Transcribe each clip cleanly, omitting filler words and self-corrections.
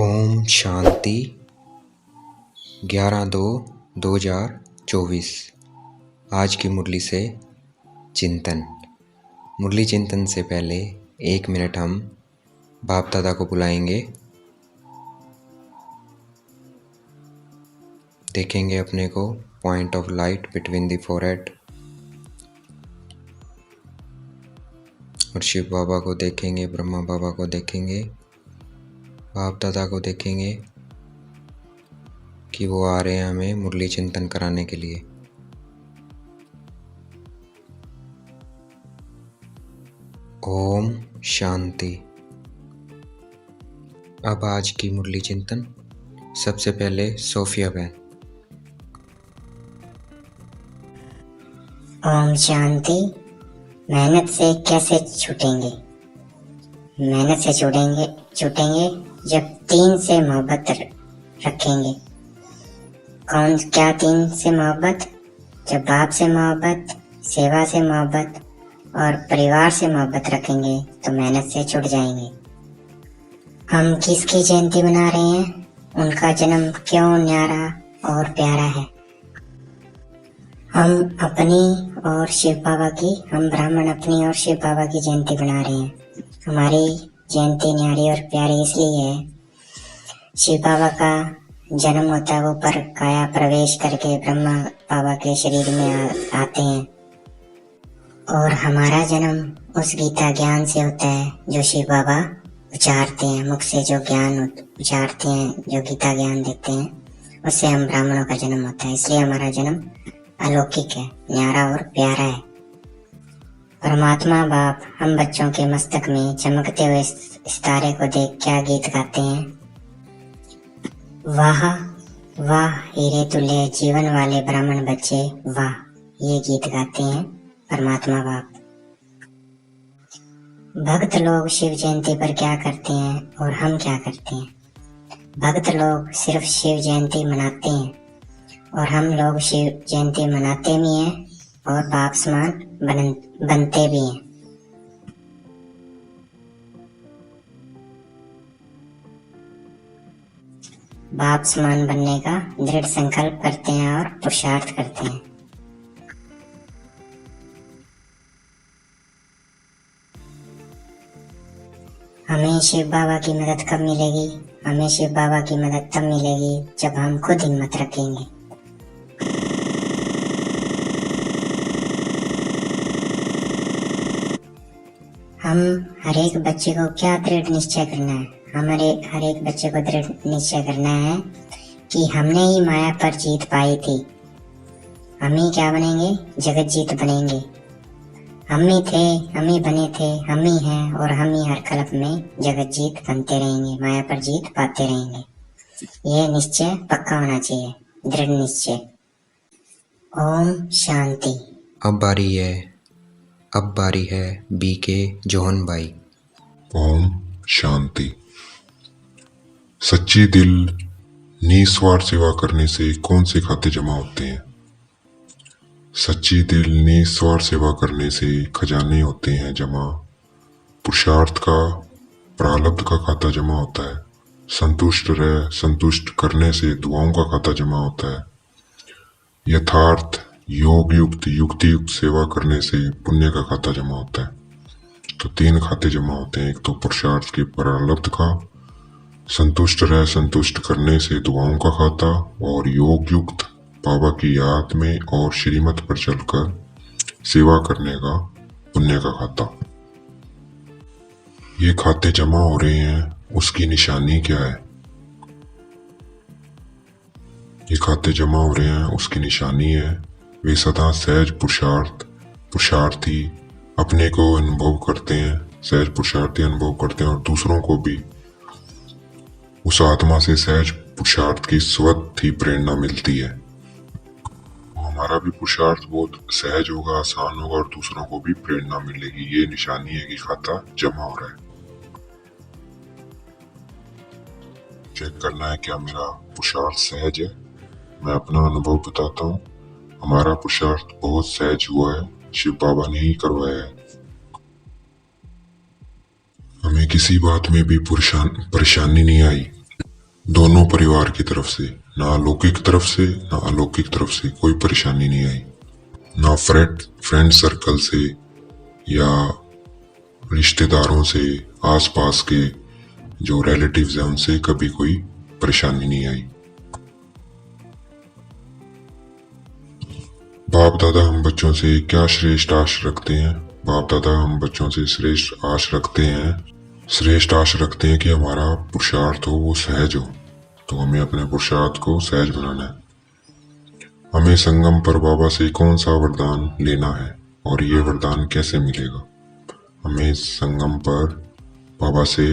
ओम शांति 11/2/2024। आज की मुरली से चिंतन। मुरली चिंतन से पहले 1 मिनट हम बाप दादा को बुलाएंगे। देखेंगे अपने को point of light between the forehead और शिव बाबा को देखेंगे, ब्रह्मा बाबा को देखेंगे, बाप दादा को देखेंगे कि वो आ रहे हैं हमें मुरली चिंतन कराने के लिए। ओम शांति। अब आज की मुरली चिंतन। सबसे पहले सोफिया बहन। ओम शांति। मेहनत से कैसे छूटेंगे? मेहनत से छूटेंगे जब 3 से मोहब्बत रखेंगे। कौन क्या 3 से मोहब्बत? जब बाप से मोहब्बत, सेवा से मोहब्बत और परिवार से मोहब्बत रखेंगे तो मेहनत से छूट जाएंगे। हम किसकी जयंती मना रहे हैं? उनका जन्म क्यों न्यारा और प्यारा है। हम अपनी और शिव बाबा की, हम ब्राह्मण अपनी और शिव बाबा की जयंती बना रहे हैं। हमारी जयंती न्यारी और प्यारी इसलिए है, शिव बाबा का जन्म होता है, वो पर काया प्रवेश करके ब्रह्मा बाबा के शरीर में आते हैं और हमारा जन्म उस गीता ज्ञान से होता है जो शिव बाबा उचारते हैं। मुख से जो ज्ञान उचारते हैं, जो गीता ज्ञान देते हैं, उससे हम ब्राह्मणों का जन्म होता है। इसलिए हमारा जन्म अलौकिक है, न्यारा और प्यारा है। परमात्मा बाप हम बच्चों के मस्तक में चमकते हुए सितारे को देख क्या गीत गाते हैं? वाह वाह हीरे तुल्य जीवन वाले ब्राह्मण बच्चे वाह, ये गीत गाते हैं परमात्मा बाप। भक्त लोग शिव जयंती पर क्या करते हैं और हम क्या करते हैं? भक्त लोग सिर्फ शिव जयंती मनाते हैं और हम लोग शिव जयंती मनाते भी हैं और बाप समान बनते भी हैं। बाप समान बनने का दृढ़ संकल्प करते हैं और पुरुषार्थ करते हैं। हमें शिव बाबा की मदद कब मिलेगी? हमें शिव बाबा की मदद तब मिलेगी जब हम खुद हिम्मत रखेंगे। हम हर एक बच्चे को क्या दृढ़ निश्चय करना है? हमारे हर एक बच्चे को दृढ़ निश्चय करना है कि हमने ही माया पर जीत पाई थी। हम ही क्या बनेंगे? जगत जीत बनेंगे। हम ही थे, हम ही बने थे, हम ही हैं और हम ही हर कल्प में जगत जीत बनते रहेंगे, माया पर जीत पाते रहेंगे। यह निश्चय पक्का होना चाहिए, दृढ़ निश्चय। ओम शांति। अब बारी है बीके जोहन भाई। ओम शांति। सच्ची दिल निस्वार्थ सेवा करने से कौन से खाते जमा होते हैं? सच्ची दिल निस्वार्थ सेवा करने से खजाने होते हैं जमा। पुरुषार्थ का, प्रारब्ध का खाता जमा होता है। संतुष्ट करने से दुआओं का खाता जमा होता है। यथार्थ योग युक्त युक्ति युक्त सेवा करने से पुण्य का खाता जमा होता है। तो 3 खाते जमा होते हैं। एक तो पुरुषार्थ के प्रारब्ध का, संतुष्ट करने से दुआओं का खाता और योग युक्त बाबा की याद में और श्रीमत पर चलकर सेवा करने का पुण्य का खाता। ये खाते जमा हो रहे हैं, उसकी निशानी क्या है? ये खाते जमा हो रहे हैं, उसकी निशानी है वे सदा सहज पुरुषार्थी अपने को अनुभव करते हैं, सहज पुरुषार्थी अनुभव करते हैं और दूसरों को भी उस आत्मा से सहज पुरुषार्थ की स्वतः ही प्रेरणा मिलती है। हमारा भी पुरुषार्थ बहुत सहज होगा, आसान होगा और दूसरों को भी प्रेरणा मिलेगी। ये निशानी है कि खाता जमा हो रहा है। चेक करना है क्या मेरा पुरुषार्थ सहज है। मैं अपना अनुभव बताता हूँ। हमारा पुरुषार्थ बहुत सहज हुआ है, शिव बाबा ने ही करवाया है। हमें किसी बात में भी परेशानी नहीं आई। दोनों परिवार की तरफ से, ना अलौकिक तरफ से ना अलौकिक तरफ से कोई परेशानी नहीं आई। ना फ्रेंड सर्कल से या रिश्तेदारों से, आसपास के जो रिलेटिव्स हैं उनसे कभी कोई परेशानी नहीं आई। बाप दादा हम बच्चों से क्या श्रेष्ठ आश रखते हैं? बाप दादा हम बच्चों से श्रेष्ठ आश रखते हैं कि हमारा पुरुषार्थ हो वो सहज हो। तो हमें अपने पुरुषार्थ को सहज बनाना है। हमें संगम पर बाबा से कौन सा वरदान लेना है और ये वरदान कैसे मिलेगा? हमें संगम पर बाबा से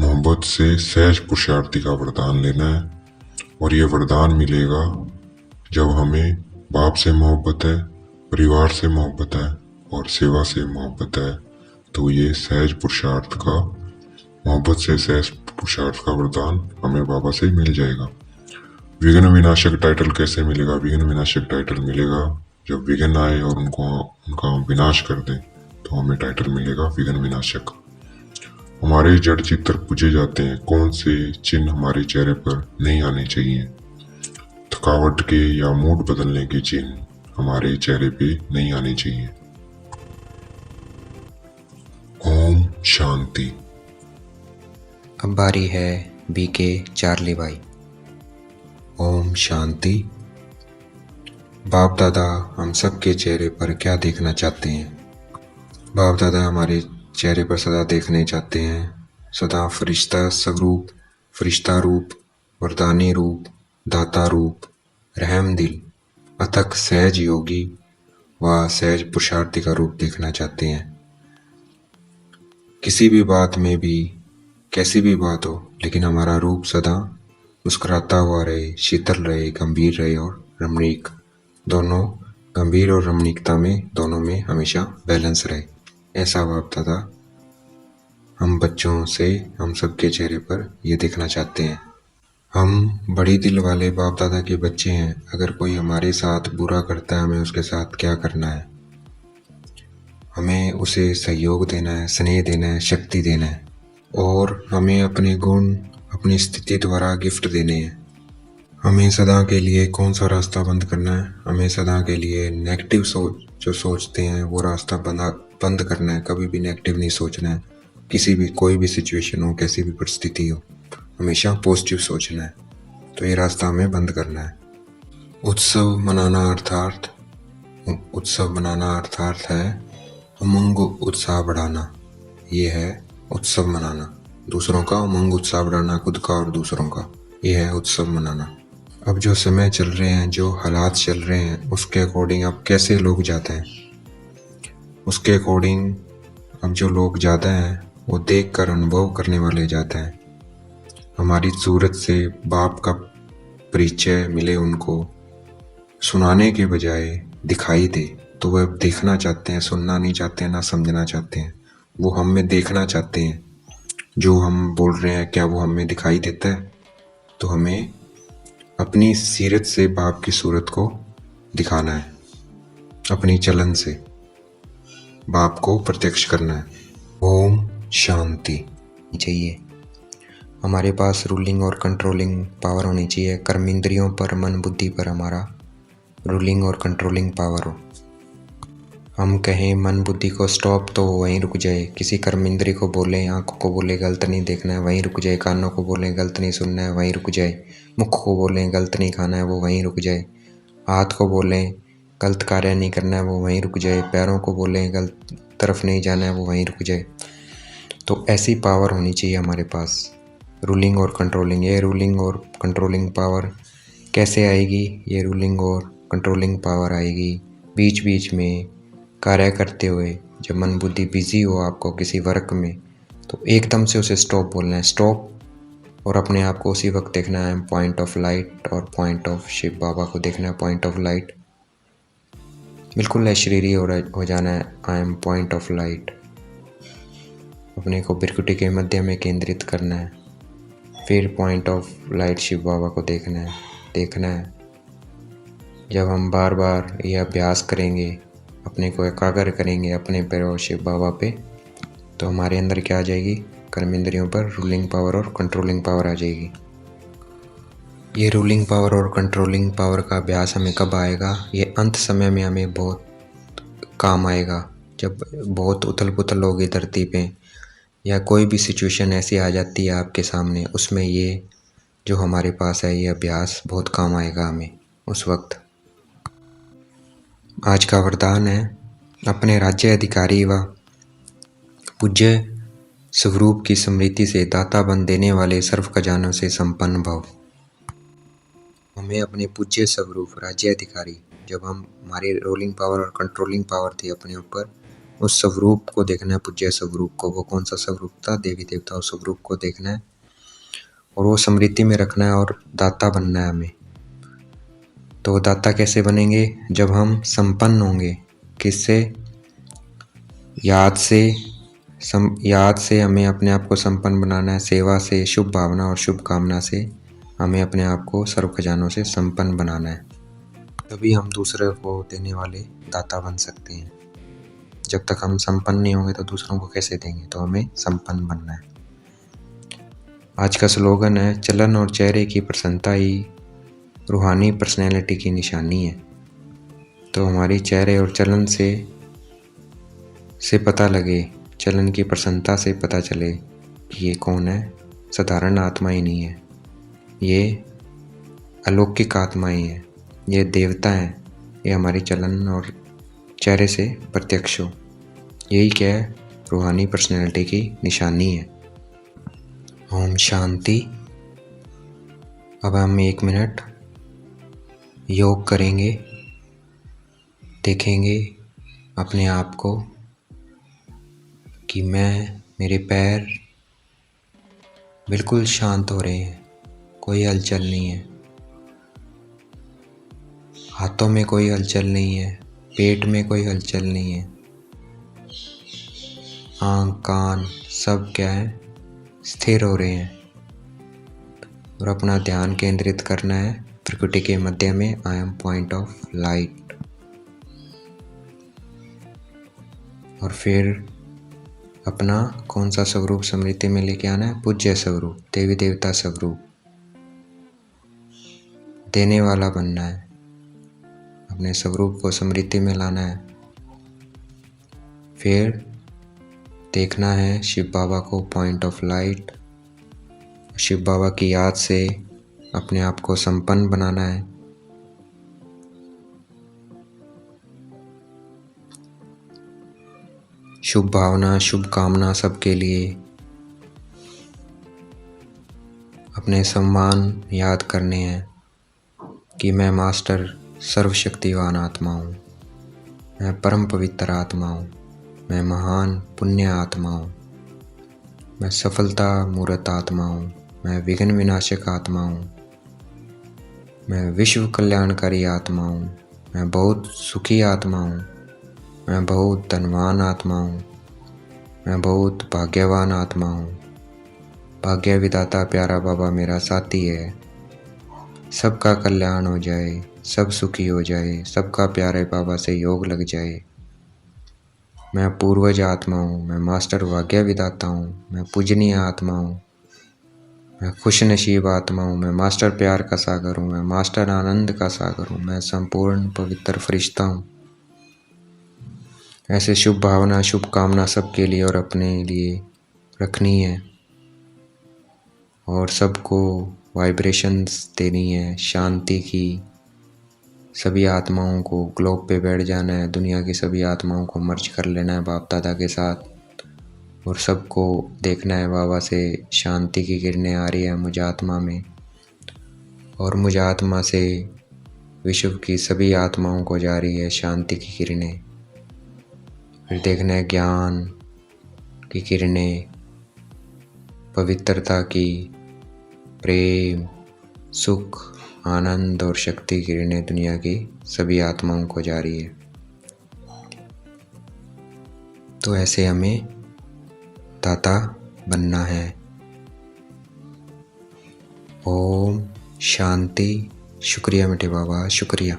मोहब्बत से सहज पुरुषार्थी का वरदान लेना है और ये वरदान मिलेगा जब हमें बाप से मोहब्बत है, परिवार से मोहब्बत है और सेवा से मोहब्बत है। तो ये सहज पुरुषार्थ का, मोहब्बत से सहज पुरुषार्थ का वरदान हमें बाबा से मिल जाएगा। विघ्न विनाशक टाइटल कैसे मिलेगा? विघ्न विनाशक टाइटल मिलेगा जब विघ्न आए और उनका हम विनाश कर दें तो हमें टाइटल मिलेगा विघ्न विनाशक। हमारे जड़ चित्र पूजे जाते हैं। कौन से चिन्ह हमारे चेहरे पर नहीं आने चाहिए? थकावट के या मूड बदलने के चिन्ह हमारे चेहरे पे नहीं आने चाहिए। ओम शांति। अब बारी है बीके चार्ली भाई। ओम शांति। बाप दादा हम सब के चेहरे पर क्या देखना चाहते हैं? बाप दादा हमारे चेहरे पर सदा देखने चाहते हैं सदा फरिश्ता स्वरूप, फरिश्ता रूप, वरदानी रूप, दाता रूप, रहम दिल, अथक सहज योगी व सहज पुरुषार्थी का रूप देखना चाहते हैं। किसी भी बात में भी, कैसी भी बात हो, लेकिन हमारा रूप सदा मुस्कुराता हुआ रहे, शीतल रहे, गंभीर रहे और रमणीक। दोनों गंभीर और रमणीकता में, दोनों में हमेशा बैलेंस रहे। ऐसा बाप दादा हम बच्चों से, हम सबके चेहरे पर ये देखना चाहते हैं। हम बड़ी दिल वाले बाप दादा के बच्चे हैं। अगर कोई हमारे साथ बुरा करता है, हमें उसके साथ क्या करना है? हमें उसे सहयोग देना है, स्नेह देना है, शक्ति देना है और हमें अपने गुण, अपनी स्थिति द्वारा गिफ्ट देने हैं। हमें सदा के लिए कौन सा रास्ता बंद करना है? हमें सदा के लिए नेगेटिव सोच जो सोचते हैं वो रास्ता बंद करना है। कभी भी नेगेटिव नहीं सोचना है। किसी भी, कोई भी सिचुएशन हो, कैसी भी परिस्थिति हो, हमेशा पॉजिटिव सोचना है। तो ये रास्ता हमें बंद करना है। उत्सव मनाना अर्थात है उमंग उत्साह बढ़ाना। ये है उत्सव मनाना। दूसरों का उमंग उत्साह बढ़ाना, खुद का और दूसरों का, ये है उत्सव मनाना। अब जो समय चल रहे हैं, जो हालात चल रहे हैं, उसके अकॉर्डिंग अब कैसे लोग जाते हैं, उसके अकॉर्डिंग अब जो लोग ज़्यादा हैं वो देखकर अनुभव करने वाले ज़्यादा हैं। हमारी सूरत से बाप का परिचय मिले, उनको सुनाने के बजाय दिखाई दे, तो वह देखना चाहते हैं, सुनना नहीं चाहते हैं, ना समझना चाहते हैं। वो हम में देखना चाहते हैं। जो हम बोल रहे हैं क्या वो हमें दिखाई देता है? तो हमें अपनी सीरत से बाप की सूरत को दिखाना है, अपनी चलन से बाप को प्रत्यक्ष करना है। ओम शांति। चाहिए हमारे पास रूलिंग और कंट्रोलिंग पावर होनी चाहिए। कर्म इंद्रियों पर, मन बुद्धि पर हमारा रूलिंग और कंट्रोलिंग पावर हो। हम कहें मन बुद्धि को स्टॉप, तो वो वहीं रुक जाए। किसी कर्म इंद्री को बोलें, आंखों को बोले गलत नहीं देखना है, वहीं रुक जाए। कानों को बोलें गलत नहीं सुनना है, वहीं रुक जाए। मुख को बोलें गलत नहीं खाना है, वो वहीं रुक जाए। हाथ को बोलें गलत कार्य नहीं करना है, वो वहीं रुक जाए। पैरों को बोलें गलत तरफ नहीं जाना है, वो वहीं रुक जाए। तो ऐसी पावर होनी चाहिए हमारे पास, रूलिंग और कंट्रोलिंग। ये रूलिंग और कंट्रोलिंग पावर कैसे आएगी? ये रूलिंग और कंट्रोलिंग पावर आएगी बीच बीच में कार्य करते हुए। जब मन बुद्धि बिजी हो आपको किसी वर्क में, तो एकदम से उसे स्टॉप बोलना है, स्टॉप, और अपने आप को उसी वक्त देखना है। पॉइंट ऑफ लाइट और पॉइंट ऑफ शिव बाबा को देखना है। पॉइंट ऑफ लाइट बिल्कुल अशरीरी हो जाना है। I am point of light. अपने को बिरकुटी के मध्य में केंद्रित करना है। फिर पॉइंट ऑफ लाइट शिव बाबा को देखना है। जब हम बार बार यह अभ्यास करेंगे, अपने को एकाग्र करेंगे अपने पैरों शिव बाबा पे, तो हमारे अंदर क्या आ जाएगी? कर्म इंद्रियों पर रूलिंग पावर और कंट्रोलिंग पावर आ जाएगी। ये रूलिंग पावर और कंट्रोलिंग पावर का अभ्यास हमें कब आएगा? ये अंत समय में हमें बहुत काम आएगा, जब बहुत उथल पुथल होगी धरती पे, या कोई भी सिचुएशन ऐसी आ जाती है आपके सामने, उसमें ये जो हमारे पास है ये अभ्यास बहुत काम आएगा हमें उस वक्त। आज का वरदान है, अपने राज्य अधिकारी व पूज्य स्वरूप की स्मृति से दाता बन देने वाले सर्व खजानों से संपन्न भव। हमें अपने पूज्य स्वरूप राज्य अधिकारी, जब हम हमारी रोलिंग पावर और कंट्रोलिंग पावर थी अपने ऊपर, उस स्वरूप को देखना है, पूज्य स्वरूप को। वो कौन सा स्वरूप था? देवी देवता उस स्वरूप को देखना है और वो स्मृति में रखना है और दाता बनना है हमें। तो दाता कैसे बनेंगे? जब हम संपन्न होंगे। किससे? याद से हमें अपने आप को संपन्न बनाना है। सेवा से, शुभ भावना और शुभ कामना से हमें अपने आप को सर्व खजानों से संपन्न बनाना है। तभी हम दूसरे को देने वाले दाता बन सकते हैं। जब तक हम संपन्न नहीं होंगे तो दूसरों को कैसे देंगे? तो हमें संपन्न बनना है। आज का स्लोगन है, चलन और चेहरे की प्रसन्नता ही रूहानी पर्सनैलिटी की निशानी है। तो हमारी चेहरे और चलन से पता लगे, चलन की प्रसन्नता से पता चले कि ये कौन है। साधारण आत्मा ही नहीं है, ये अलौकिक आत्मा ही है, ये देवता है। ये हमारी चलन और चेहरे से प्रत्यक्ष हो, यही क्या है? रूहानी पर्सनैलिटी की निशानी है। ओम शांति। अब हम 1 मिनट योग करेंगे, देखेंगे अपने आप को कि मेरे पैर बिल्कुल शांत हो रहे हैं, कोई हलचल नहीं है, हाथों में कोई हलचल नहीं है, पेट में कोई हलचल नहीं है, आँख कान सब क्या है? स्थिर हो रहे हैं। और अपना ध्यान केंद्रित करना है प्रकृति के मध्य में। I am point of light. और फिर अपना कौन सा स्वरूप स्मृति में लेके आना है? पूज्य स्वरूप, देवी देवता स्वरूप, देने वाला बनना है। अपने स्वरूप को स्मृति में लाना है। फिर देखना है शिव बाबा को, पॉइंट ऑफ लाइट। शिव बाबा की याद से अपने आप को संपन्न बनाना है। शुभ भावना, शुभ कामना सबके लिए। अपने सम्मान याद करने हैं कि मैं मास्टर सर्वशक्तिवान आत्मा हूँ, मैं परम पवित्र आत्मा हूँ, मैं महान पुण्य आत्मा हूँ, मैं सफलता मूर्त आत्मा हूँ, मैं विघ्न विनाशक आत्मा हूँ, मैं विश्व कल्याणकारी आत्मा हूँ, मैं बहुत सुखी आत्मा हूँ, मैं बहुत धनवान आत्मा हूँ, मैं बहुत भाग्यवान आत्मा हूँ। भाग्य विधाता प्यारा बाबा मेरा साथी है। सबका कल्याण हो जाए, सब सुखी हो जाए, सबका प्यारे बाबा से योग लग जाए। मैं पूर्वज आत्मा हूँ, मैं मास्टर भाग्य विधाता हूँ, मैं पूजनीय आत्मा हूँ, मैं खुश नसीब आत्मा हूँ, मैं मास्टर प्यार का सागर हूँ, मैं मास्टर आनंद का सागर हूँ, मैं संपूर्ण पवित्र फरिश्ता हूँ। ऐसे शुभ भावना, शुभ कामना सबके लिए और अपने लिए रखनी है और सबको वाइब्रेशंस देनी है शांति की। सभी आत्माओं को ग्लोब पे बैठ जाना है, दुनिया की सभी आत्माओं को मर्ज कर लेना है बाप दादा के साथ और सबको देखना है बाबा से शांति की किरणें आ रही है मुझ आत्मा में और मुझ आत्मा से विश्व की सभी आत्माओं को जा रही है शांति की किरणें। फिर देखना है ज्ञान की किरणें, पवित्रता की, प्रेम, सुख, आनंद और शक्ति की किरणें दुनिया की सभी आत्माओं को जा रही है। तो ऐसे हमें दाता बनना है। ओम शांति। शुक्रिया मीठे बाबा, शुक्रिया।